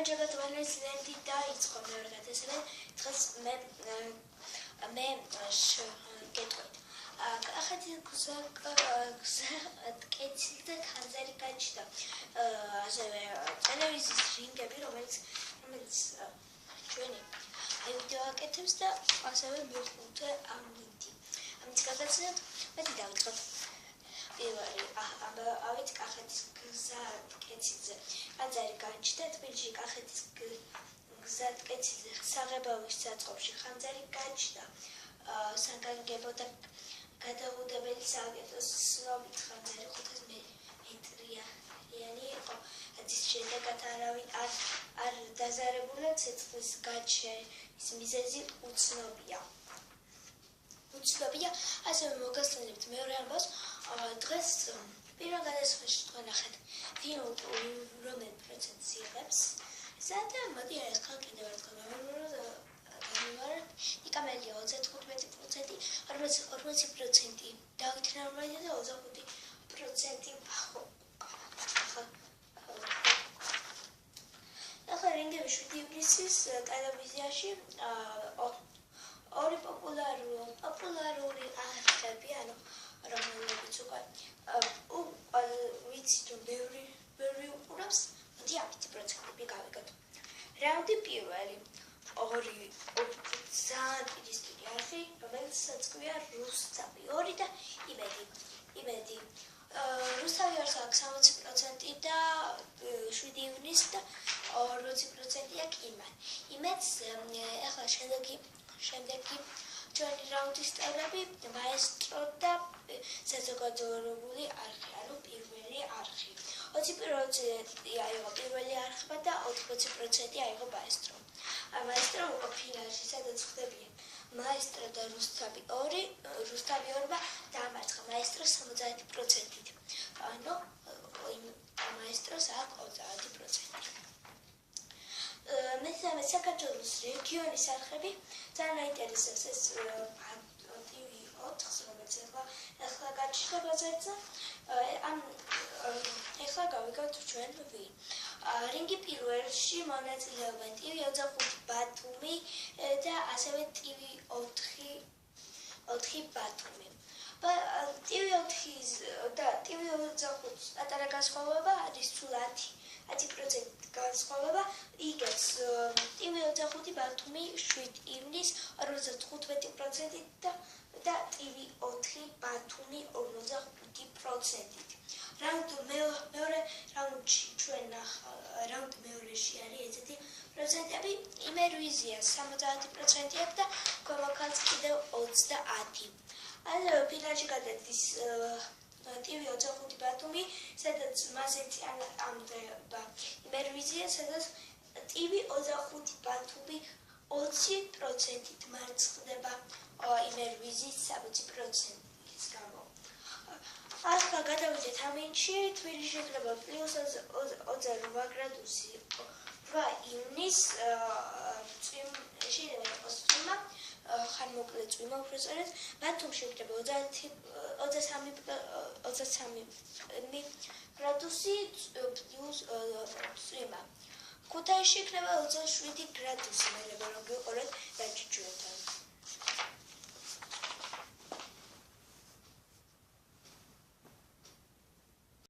ჯაგატვანის ლენტი დაიწყო მეორე გადასვლა დღეს მე გეტყვით ახეთი გზა კეთილ და ხანძარი გაჩნდა ასევე ტელევიზიის რინგები რომელიც ჩვენი ვიდეო აკეთებს და ასევე მივხვდე ამინდი ამით გადაცემთ მეტი დავიწყოთ პირველი ავით კახეთის გზა კეთილზე ხანძარი გაჩნდა თბილისში კახეთის გზა კეთილზე საღებავის საწყობში ხანძარი გაჩნდა საგანგებო და გადაუდებელი სააგენტოს ცნობით ხანძარი 500 მეტრიანი იყო რის შედეგად არავინ არ დაზარებულა ცეცხლის გაჩენის მიზეზი უცნობია ასევე მოგესალმებთ მეორე ამბავს დღეს პირველ გადასვლაში თქვენ ნახეთ ვინ რომელ პროცენტს იღებს სადა მოდი ახლა კიდევ ერთხელ გამოვარდ იკამელია 35% 40% დავით ნორმალია და 25% ახლა რინგები 7 ივნისის ტელევიზიაში ორი პოპულარული არხები ანუ რომელებიც უკვე ვიცით რომ ბევრი უყურებს მოდი ამით პროცენტები გავიგოთ რაუნდი პირველი ორი ძალიან პირისპირი არხი რომელსაც ქვია რუსთავი 2 და იმედი რუსთავი არხი აქვს 60% და 7 ივნისს და 40% აქვს იმედს ახლა შემდეგი ჩვენი რაუნდის წევრები მაესტრო და საზოგადოებრივი არხი ანუ პირველი არხი 20% აიღო პირველი არხმა და 80% აიღო მაესტრო მაესტრო უკვე ფინალში სადაც ხდებიან მაესტრო და რუსთავი 2 დაამარცხა მაესტრო 70%-ით ანუ მაესტროს აქვს 30% მესამე საქართველოს რეგიონის არხები ძალიან აინტერესებს ეს TV 4-ს რომელიც ახლა გაჩნდა ბაზარზე ახლა გავიგოთ ჩვენ ვინ რინგი პირველში მონაწილეობენ TV 25 ბათუმი და ასევე TV 4 ბათუმი TV 4 და TV 25 პატარა განსხვავება არის სულ 10% განსხვავება იგებს TV 25 ბათუმი 7 ივნისს 55% და TV 4 ბათუმი 55%. მეორე რაუნდში ჩვენ რაუნდ მეორეში არის ესეთი პროცენტები იმერვიზია 70% აქვს და ქვემოქალს კიდევ 30. ასევე ფინალში გადადის TV 25 ბათუმი, სადაც მასეთი ამდება იმერვიზია, სადაც TV 25 ბათუმი 20%-ით მარცხდება იმერვიზიის 60%-ის გამო. ახლა გადავიდეთ ამინდში, თბილისში იქნება +28 გრადუსი 8 ივნისს წვიმა ხანმოკლე წვიმა უბრალოდ ბათუმში იქნება 23 გრადუსი პლუს წვიმა ქუთაისში იქნება 27 გრადუსი მერე რომ გიყურეთ დაჭიჭუებთან